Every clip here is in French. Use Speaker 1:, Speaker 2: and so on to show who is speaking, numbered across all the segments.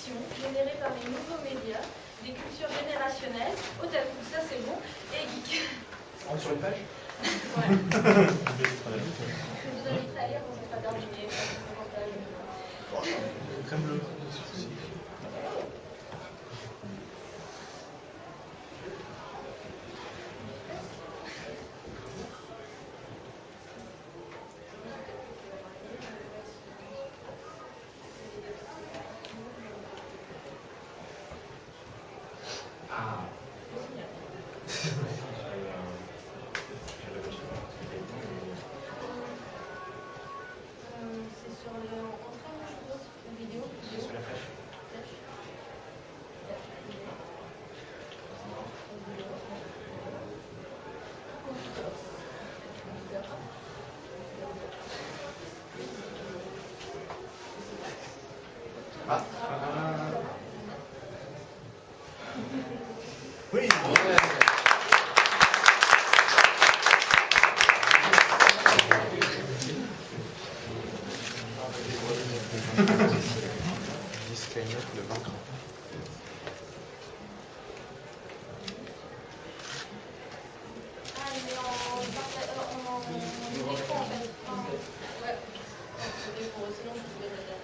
Speaker 1: pression générée par les nouveaux médias, des cultures générationnelles, otaku, ça c'est bon, et geek.
Speaker 2: On est sur une page.
Speaker 1: Ouais. Je vous invite à lire quand ça sera terminé.
Speaker 2: Crème bleue.
Speaker 1: C'est sur le entraînement, je suppose, une vidéo.
Speaker 2: Sur la flèche. Ah. Oui.
Speaker 3: Skynet, le vaincre.
Speaker 1: Ah, mais en écran en fait. Ouais. Sinon, je pouvais la faire.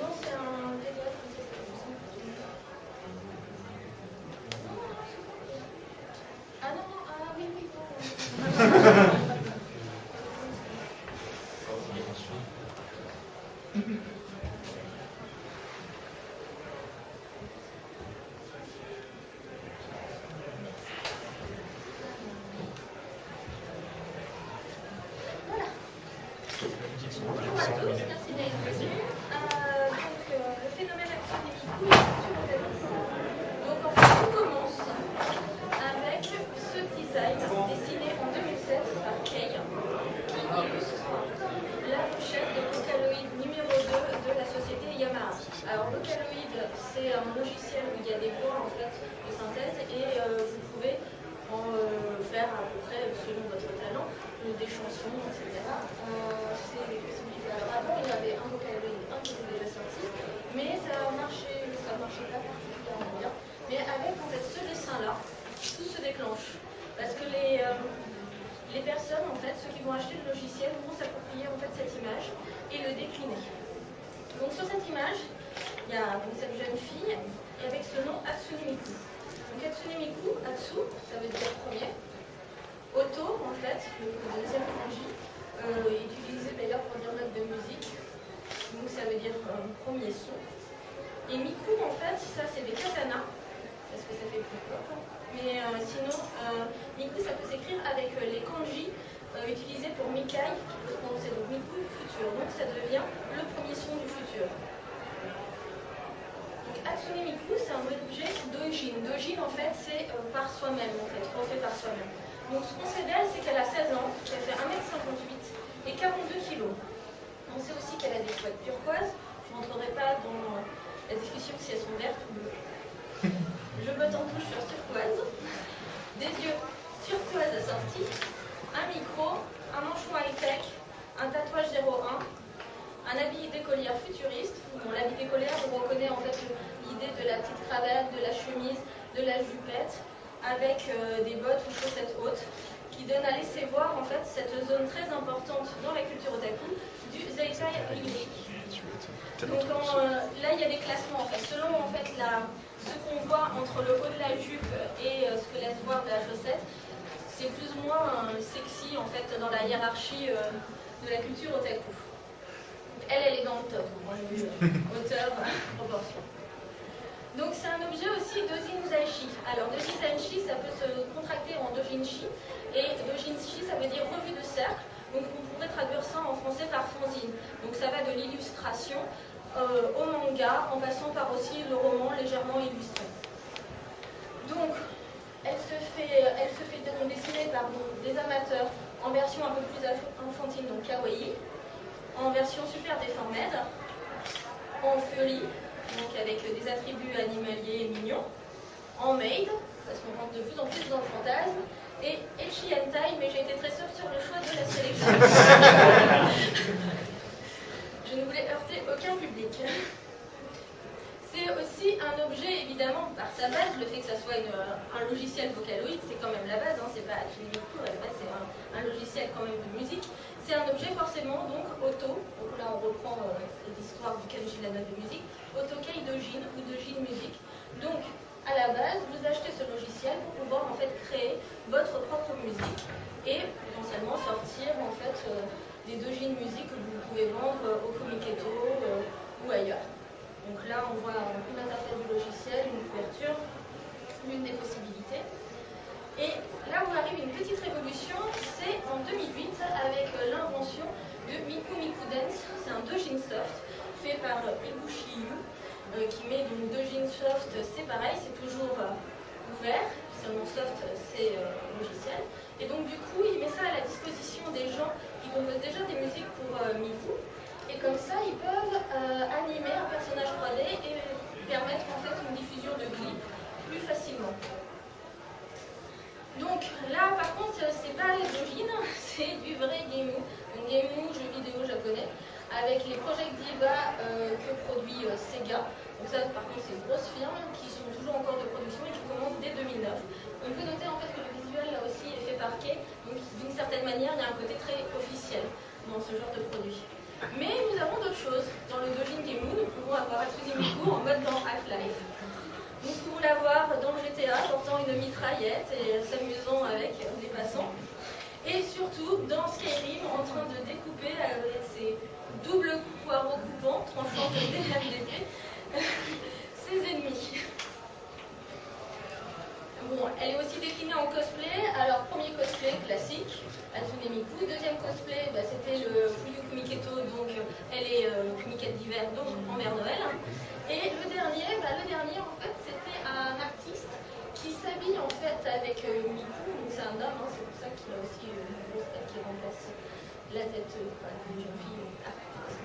Speaker 1: Non, c'est un PDF. Ah non, non, ah oui, oui, non. Bonjour à tous, merci d'être venus. Le phénomène actuel qui coule sur le téléphone. Donc en fait, on commence avec ce design dessiné en 2007 par Kei, qui illustre la pochette de Vocaloid numéro 2 de la société Yamaha. Alors Vocaloid, c'est un logiciel où il y a des voix en fait de synthèse et vous pouvez en faire à peu près selon votre talent des chansons, etc. C'est des possibilités. Alors avant, il y avait un Vocaloid, un qui était déjà sorti, mais ça marchait pas particulièrement bien. Mais avec en fait ce dessin-là, tout se déclenche. Parce que les personnes, en fait, ceux qui vont acheter le logiciel, vont s'approprier en fait cette image et le décliner. Donc sur cette image, il y a donc, cette jeune fille et avec ce nom Hatsune Miku. Donc Hatsune Miku, Hatsu, ça veut dire premier. Auto, en fait, le deuxième kanji, est utilisé d'ailleurs pour dire note de musique. Donc ça veut dire premier son. Et Miku, en fait, ça c'est des katanas, parce que ça fait plus peur. Mais sinon, Miku, ça peut s'écrire avec les kanji utilisés pour Mikai, donc c'est donc Miku futur. Donc ça devient le premier son du futur. Donc Hatsune Miku, c'est un objet d'Ojin. D'Ojin, en fait, c'est par soi-même, en fait, refait par soi-même. Donc ce qu'on sait d'elle, c'est qu'elle a 16 ans, qu'elle fait 1m58 et 42 kg. On sait aussi qu'elle a des couettes turquoises. Je ne rentrerai pas dans la discussion si elles sont vertes ou bleues. Je botte en touche sur turquoise, des yeux turquoise assortis, un micro, un manchon high-tech, un tatouage 01, un habit d'écolière futuriste. Bon, l'habit d'écolière, on reconnaît en fait l'idée de la petite cravate, de la chemise, de la jupette, avec des bottes ou chaussettes hautes, qui donnent à laisser voir en fait cette zone très importante dans la culture otaku du Zeitai lyrique. Donc là il y a des classements en fait, selon en fait ce qu'on voit entre le haut de la jupe et ce que laisse voir de la chaussette, c'est plus ou moins sexy en fait dans la hiérarchie de la culture otaku. Donc, elle est dans le top, hauteur, proportion. Donc c'est un objet aussi d'Ojin-Zaishi. Alors Dojin-Zaishi, ça peut se contracter en Dojin-shi, et Dojin-shi, ça veut dire revue de cercle. Donc on pourrait traduire ça en français par fanzine. Donc ça va de l'illustration au manga, en passant par aussi le roman légèrement illustré. Donc elle se fait donc dessiner par des amateurs en version un peu plus enfantine, donc kawaii, en version super déformée, en furry, donc avec des attributs animaliers mignons, en maid, parce qu'on rentre de plus en plus dans le fantasme, et ecchi hentai, mais j'ai été très soft sur le choix de la sélection. Je ne voulais heurter aucun C'est aussi un objet, évidemment, par sa base, le fait que ça soit un logiciel Vocaloid, c'est quand même la base, hein, c'est pas Hatsune Miku, à la base c'est un logiciel quand même de musique. C'est un objet forcément donc auto, donc là on reprend l'histoire du kanji la note de musique, Autokei Dojin ou Dojin Music. Donc à la base, vous achetez ce logiciel pour pouvoir en fait créer votre propre musique et potentiellement sortir en fait des Dojin music que vous pouvez vendre au Komiketo ou ailleurs. Donc là, on voit une interface du logiciel, une couverture, l'une des possibilités. Et là où arrive une petite révolution, c'est en 2008 avec l'invention de Miku Miku Dance. C'est un Dojin Soft fait par Iguchi Yu, qui met donc Dojin Soft, c'est pareil, c'est toujours ouvert, seulement Soft c'est logiciel. Et donc du coup, il met ça à la disposition des gens qui composent déjà des musiques pour Miku. Et comme ça, ils peuvent animer un personnage 3D et permettre en fait une diffusion de clips plus facilement. Donc là, par contre, c'est pas les Dojin, c'est du vrai Gemu. Un Gemu, jeu vidéo japonais, avec les Project Diva que produit Sega. Donc ça, par contre, c'est une grosse firme qui sont toujours en cours de production et qui commencent dès 2009. On peut noter en fait que le visuel là aussi est fait par Kei, donc d'une certaine manière, il y a un côté très officiel dans ce genre de produit. Mais nous avons d'autres choses. Dans le Dojin Gemu, nous pouvons avoir Hatsune Miku en mode dans Half-Life. Nous pouvons l'avoir dans le GTA portant une mitraillette et s'amusant avec des passants. Et surtout dans Skyrim en train de découper avec ses doubles poireaux coupants, tranchant des d'épée, ses ennemis. Bon, elle est aussi déclinée en cosplay. Alors, premier cosplay classique, Hatsune Miku. Deuxième cosplay, c'était le Fuyu Kumiketo, donc elle est Kumikette d'hiver, donc en Mère Noël. Et le dernier en fait, c'était un artiste qui s'habille en fait avec Miku, donc c'est un homme, hein, c'est pour ça qu'il a aussi une grosse tête qui remplace la tête d'une jeune fille artiste.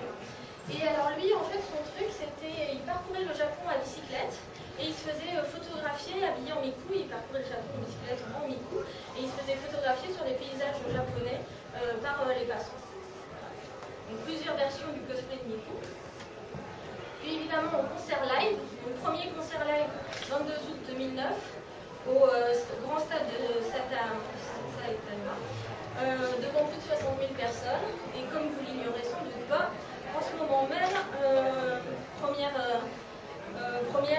Speaker 1: Et alors lui, en fait, son truc, c'était, il parcourait le Japon à bicyclette et il se faisait photographier habillé en Miku. Il parcourait le Japon en bicyclette en Miku et il se faisait photographier sur les paysages japonais par les passants. Donc plusieurs versions du cosplay de Miku. Puis évidemment, au concert live, le premier concert live 22 août 2009 au grand stade de Saitama, devant plus de 60 000 personnes. Et comme vous l'ignorez sans doute pas, en ce moment même, première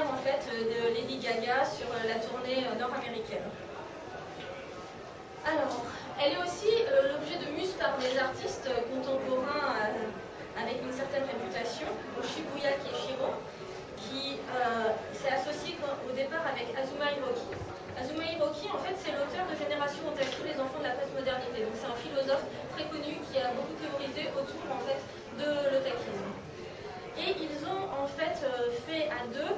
Speaker 1: en fait de Lady Gaga sur la tournée nord-américaine. Alors, elle est aussi l'objet de muse par des artistes contemporains avec une certaine réputation, Shibuya Keshiro, qui s'est associé au départ avec Azuma Hiroki. Azuma Hiroki, en fait, c'est l'auteur de Génération Otaku, les enfants de la postmodernité. Donc c'est un philosophe très connu qui a beaucoup théorisé autour en fait de l'otakisme. Et ils ont en fait fait à deux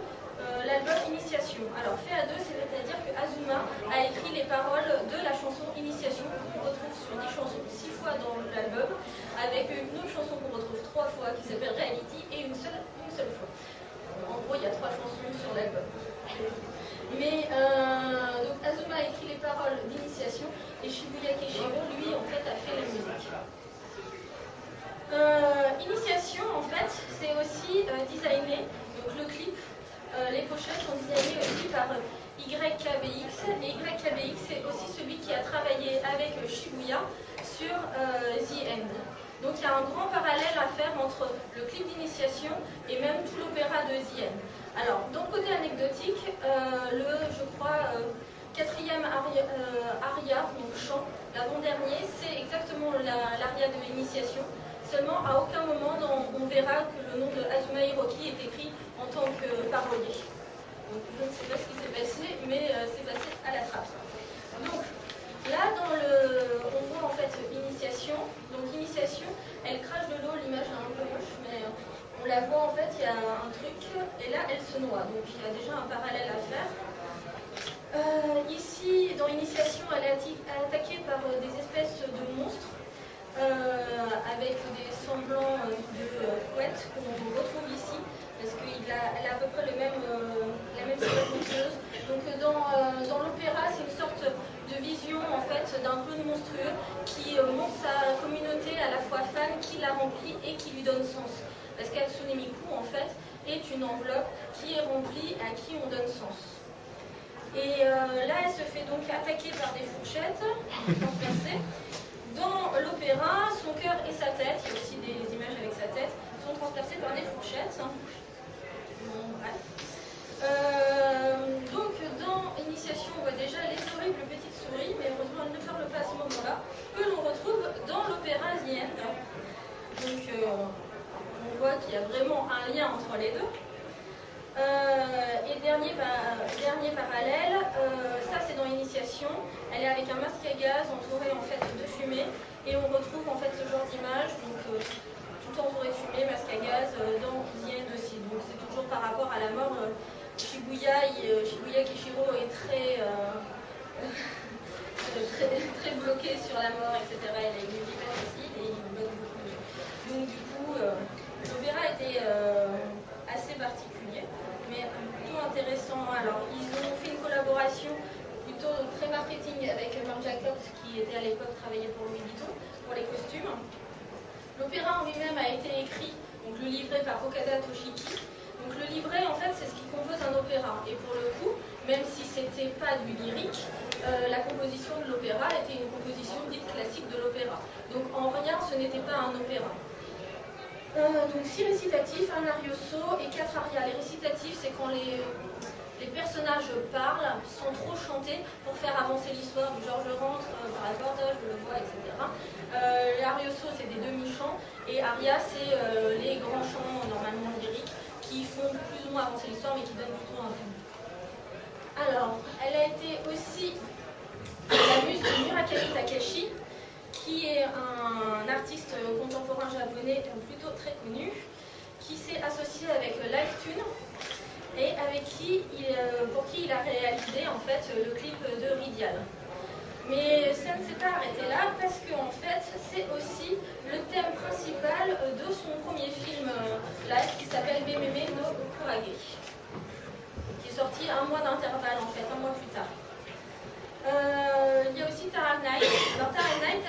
Speaker 1: l'album Initiation. Alors fait à deux, c'est-à-dire que Azuma a écrit les paroles de la chanson Initiation qu'on retrouve sur 10 chansons 6 fois dans l'album, avec une autre chanson qu'on retrouve 3 fois qui s'appelle Reality et une seule fois. En gros, il y a 3 chansons sur l'album. Mais donc Azuma a écrit les paroles d'Initiation et Shibuya Keshiro, lui, en fait, a fait la musique. Initiation, en fait, c'est aussi designé, donc le clip, les pochettes sont designées aussi par YKBX, et YKBX c'est aussi celui qui a travaillé avec Shibuya sur The End. Donc il y a un grand parallèle à faire entre le clip d'Initiation et même tout l'opéra de The End. Alors, dans le côté anecdotique, je crois, quatrième aria, donc chant, l'avant-dernier, c'est exactement l'aria de l'Initiation. Seulement, à aucun moment, on verra que le nom de Azuma Hiroki est écrit en tant que parolier. Donc, je ne sais pas ce qui s'est passé, mais c'est passé à la trappe. Donc, là, on voit en fait Initiation. Donc, Initiation, elle crache de l'eau, l'image est un peu moche, mais on la voit en fait, il y a un truc, et là, elle se noie. Donc, il y a déjà un parallèle à faire. Ici, dans Initiation, elle est attaquée par des espèces de monstres. Avec des semblants de couettes que l'on retrouve ici, parce qu'elle a à peu près la même silhouette monstrueuse. Donc dans l'opéra, c'est une sorte de vision en fait d'un clown monstrueux qui montre sa communauté à la fois fan, qui la remplit et qui lui donne sens. parce qu'Hatsune Miku, en fait, est une enveloppe qui est remplie à qui on donne sens. Et là, elle se fait donc attaquer par des fourchettes transpercées. Dans l'opéra, son cœur et sa tête, il y a aussi des images avec sa tête, sont transpercés par des fourchettes. Bon, bref. Donc, dans Initiation, on voit déjà les horribles petites souris, mais heureusement, elles ne parlent pas à ce moment-là, que l'on retrouve dans l'opéra The End. Donc, on voit qu'il y a vraiment un lien entre les deux. Et dernier parallèle, ça c'est dans Initiation, elle est avec un masque à gaz entouré en fait de fumée, et on retrouve en fait ce genre d'image, donc tout entouré de fumée, masque à gaz, dans The End aussi. Donc c'est toujours par rapport à la mort. Shibuya Kishiro est très bloqué sur la mort, etc. Elle a une vie facile et il bloque beaucoup. Donc du coup, l'opéra était assez particulier, mais plutôt intéressant. Alors, ils ont fait une collaboration plutôt très marketing avec Marc Jacobs, qui était à l'époque travaillé pour Louis Vuitton, pour les costumes. L'opéra en lui-même a été écrit, donc le livret par Okada Toshiki. Donc le livret, en fait, c'est ce qui compose un opéra. Et pour le coup, même si c'était pas du lyrique, la composition de l'opéra était une composition dite classique de l'opéra. Donc en rien, ce n'était pas un opéra. Donc 6 récitatifs, un arioso et 4 arias. Les récitatifs, c'est quand les personnages parlent, sont trop chantés pour faire avancer l'histoire, du genre je rentre par la porte, je le vois, etc. L'arioso, c'est des demi-chants, et aria, c'est les grands chants normalement lyriques qui font plus ou moins avancer l'histoire, mais qui donnent plutôt un thème. Alors, elle a été aussi la muse de Murakami Takashi, qui est un artiste contemporain japonais plutôt très connu, qui s'est associé avec Livetune et pour qui il a réalisé en fait le clip de Ridial. Mais ça ne s'est pas arrêté là parce que en fait c'est aussi le thème principal de son premier film live qui s'appelle Mememe no Kurage, qui est sorti un mois d'intervalle en fait, un mois plus tard. Il y a aussi Tara Knight. Alors Tara Knight,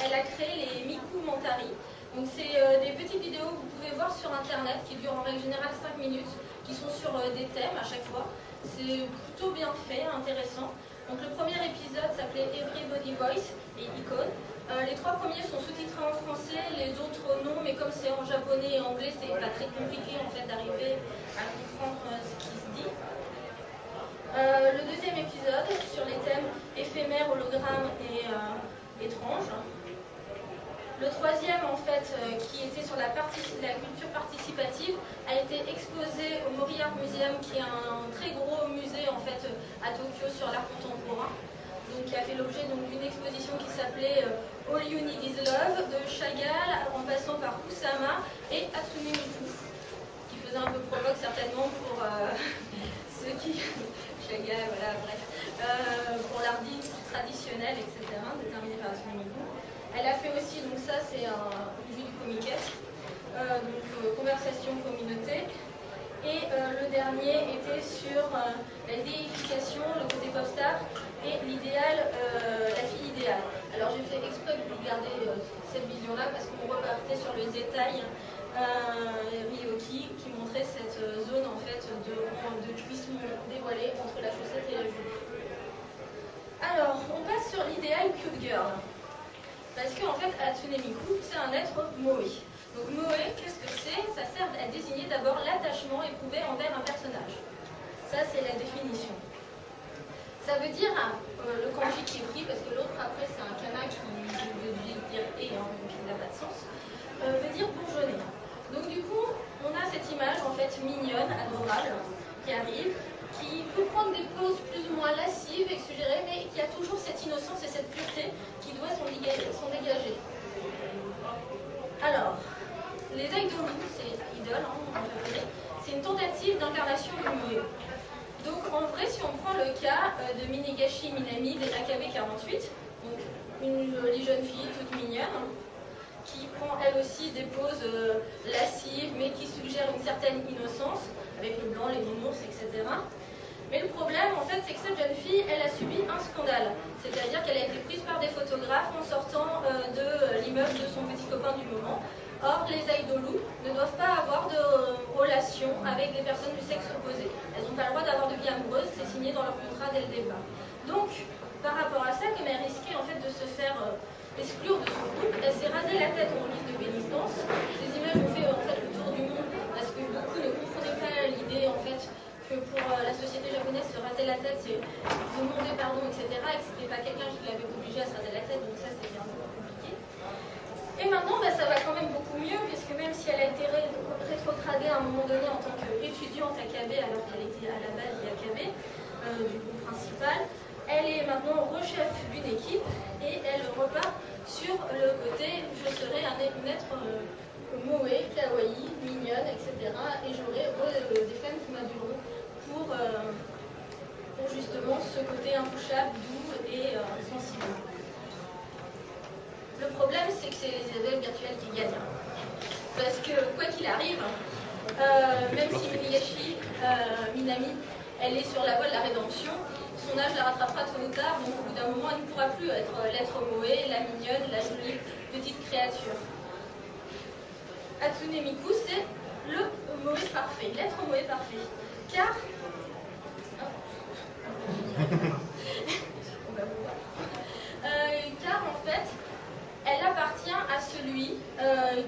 Speaker 1: elle a créé les Miku Mentari. Donc c'est des petites vidéos que vous pouvez voir sur internet qui durent en règle générale 5 minutes, qui sont sur des thèmes à chaque fois. C'est plutôt bien fait, intéressant. Donc le premier épisode s'appelait Everybody Voice et Icon. Les 3 premiers sont sous-titrés en français, les autres non, mais comme c'est en japonais et anglais, c'est pas très compliqué en fait d'arriver à comprendre ce qui se dit. Le deuxième épisode sur les thèmes éphémères, hologrammes et étranges. Le troisième, en fait, qui était sur la culture participative, a été exposé au Mori Art Museum, qui est un très gros musée en fait à Tokyo sur l'art contemporain. Donc, qui a fait l'objet d'une exposition qui s'appelait All You Need Is Love, de Chagall, en passant par Kusama et Hatsune Miku, qui faisait un peu provoque certainement pour ceux qui Chagall, voilà, bref, pour l'art dit traditionnel, etc., déterminé par Hatsune Miku. Elle a fait aussi, donc ça c'est un jeu du comiquette, donc conversation communauté. Et le dernier était sur la déification, le côté pop-star et l'idéal, la fille idéale. Alors j'ai fait exprès de vous garder cette vision-là parce qu'on repartait sur le détail Ryoki qui montrait cette zone en fait de cuisson dévoilée entre la chaussette et la jupe. Alors, on passe sur l'idéal cute girl. Parce qu'en fait, Hatsune Miku, c'est un être moe. Donc moe, qu'est-ce que c'est? Ça sert à désigner d'abord l'attachement éprouvé envers un personnage. Ça, c'est la définition. Ça veut dire, le kanji qui est pris, parce que l'autre après, c'est un kana qui veut dire et, donc il n'a pas de sens, veut dire bourgeonner. Donc du coup, on a cette image en fait mignonne, adorable, qui arrive, qui peut prendre des poses plus ou moins lascives et suggérées, mais qui a toujours cette innocence et cette pureté qui doit s'en dégager. Alors, les idolus, c'est idole, c'est une tentative d'incarnation du moe. Donc en vrai, si on prend le cas de Minegashi Minami des AKB 48, donc une jolie jeune fille toute mignonne, qui prend elle aussi des poses lascives, mais qui suggèrent une certaine innocence, avec le blanc, les nounours, etc. Mais le problème, en fait, c'est que cette jeune fille, elle a subi un scandale. C'est-à-dire qu'elle a été prise par des photographes en sortant de l'immeuble de son petit copain du moment. Or, les idolus ne doivent pas dès le départ. Donc, par rapport à ça, comme elle risquait en fait de se faire exclure de son groupe, elle s'est rasée la tête en guise de bénistance. Ces images ont fait en fait le tour du monde parce que beaucoup ne comprenaient pas l'idée en fait que pour la société japonaise, se raser la tête, c'est demander pardon, etc. Et que c'était pas quelqu'un qui l'avait obligé à se raser la tête, donc ça c'était un peu compliqué. Et maintenant, ça va quand même beaucoup mieux, puisque même si elle a été rétrogradée à un moment donné en tant qu'étudiante à KB, alors qu'elle était à la base IAKB, du groupe principal, elle est maintenant rechef d'une équipe et elle repart sur le côté je serai une être moe, kawaii, mignonne, etc. Et j'aurai des femmes qui m'adoureront pour justement ce côté intouchable, doux et sensible. Le problème, c'est que c'est les élèves virtuels qui gagnent. Parce que, quoi qu'il arrive, même si Minami, elle est sur la voie de la rédemption, son âge la rattrapera tôt ou tard, donc au bout d'un moment, elle ne pourra plus être l'être moe, la mignonne, la jolie petite créature. Hatsune Miku, c'est le moe parfait, l'être moe parfait. Car... car en fait, elle appartient à celui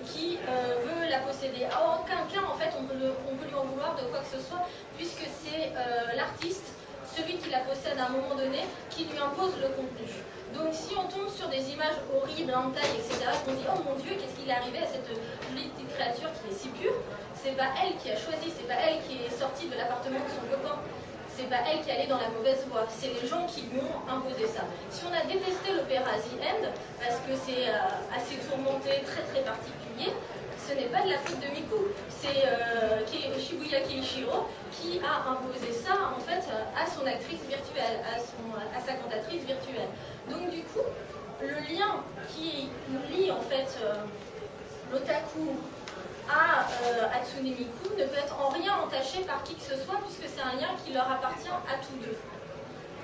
Speaker 1: qui veut la posséder. En aucun cas, en fait, on peut lui en vouloir de quoi que ce soit, puisque c'est l'artiste, celui qui la possède à un moment donné, qui lui impose le contenu. Donc si on tombe sur des images horribles, en taille, etc., on dit « Oh mon Dieu, qu'est-ce qu'il est arrivé à cette jolie petite créature qui est si pure ?» C'est pas elle qui a choisi, c'est pas elle qui est sortie de l'appartement de son copain. C'est pas elle qui allait dans la mauvaise voie, c'est les gens qui lui ont imposé ça. Si on a détesté l'opéra The End, parce que c'est assez tourmenté, très très particulier, ce n'est pas de la faute de Miku, c'est Shibuya Keishiro qui a imposé ça en fait à son actrice virtuelle, à sa cantatrice virtuelle. Donc du coup, le lien qui lie en fait l'otaku à Hatsune Miku ne peut être en rien entaché par qui que ce soit puisque c'est un lien qui leur appartient à tous deux.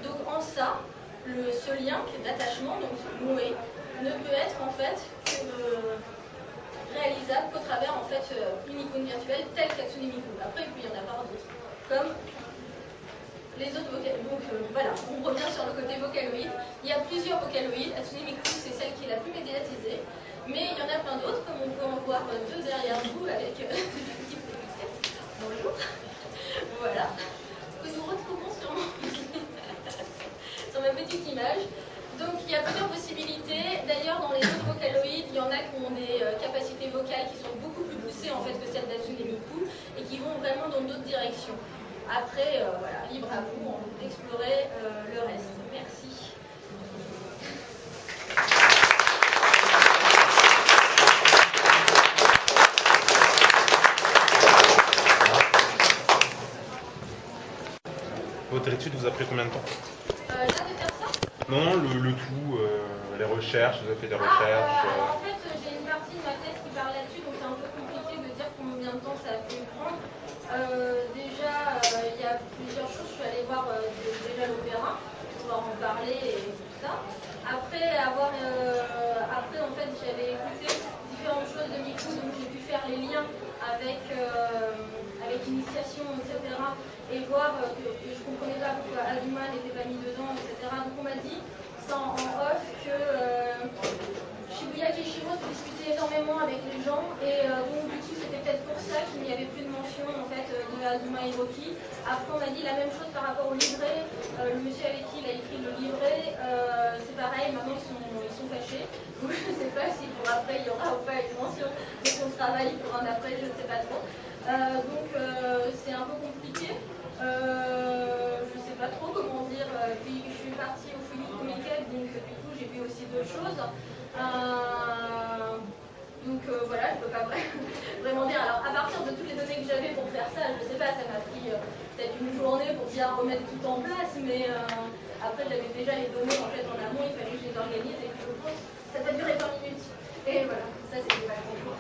Speaker 1: Donc en ça, ce lien d'attachement, donc Moe, ne peut être en fait réalisable qu'au travers en fait une icône virtuelle telle qu'Hatsune Miku. Après il peut y en avoir d'autres, comme les autres vocaloïdes. Donc voilà, on revient sur le côté vocaloïde. Il y a plusieurs vocaloïdes. Hatsune Miku, c'est celle qui est la plus médiatisée. Mais il y en a plein d'autres, comme on peut en voir deux derrière vous avec des petites étiquettes. Bonjour. Voilà. Que nous retrouvons sur ma petite image. Donc il y a plusieurs possibilités. D'ailleurs, dans les autres vocaloïdes, il y en a qui ont des capacités vocales qui sont beaucoup plus poussées en fait que celles d'Hatsune Miku et qui vont vraiment dans d'autres directions. Après, voilà, libre à vous d'explorer le reste. Merci.
Speaker 4: Votre étude vous a pris combien de temps?
Speaker 1: Là, de faire ça?
Speaker 4: Non, le tout, les recherches, vous avez fait des recherches.
Speaker 1: En fait, j'ai une partie de ma thèse qui parle là-dessus, donc c'est un peu compliqué de dire combien de temps ça a pu prendre. Déjà, il y a plusieurs choses. Je suis allée voir déjà l'opéra, pour pouvoir en parler et tout ça. Après, en fait, j'avais écouté différentes choses de Miku, donc j'ai pu faire les liens avec initiation, etc. Et voir que je ne comprenais pas pourquoi Azuma n'était pas mis dedans, etc. Donc on m'a dit, en off, que Shibuya Keishiro se discutait énormément avec les gens et donc du coup c'était peut-être pour ça qu'il n'y avait plus de mention en fait de Azuma Hiroki. Après on m'a dit la même chose par rapport au livret, le monsieur avec qui il a écrit le livret, c'est pareil, maintenant ils sont fâchés. Donc je ne sais pas si pour après il y aura ou pas une mention de son travail pour un après, je ne sais pas trop. Donc c'est un peu compliqué. Je ne sais pas trop comment dire. Puis je suis partie au Fouillis de Comiket, donc du coup j'ai vu aussi d'autres choses. Donc voilà, je ne peux pas vraiment dire. Alors à partir de toutes les données que j'avais pour faire ça, je ne sais pas, ça m'a pris peut-être une journée pour bien remettre tout en place, mais après j'avais déjà les données en fait en amont, il fallait que je les organise et puis je pense ça a duré 20 minutes. Et voilà, ça c'était pas grand-chose.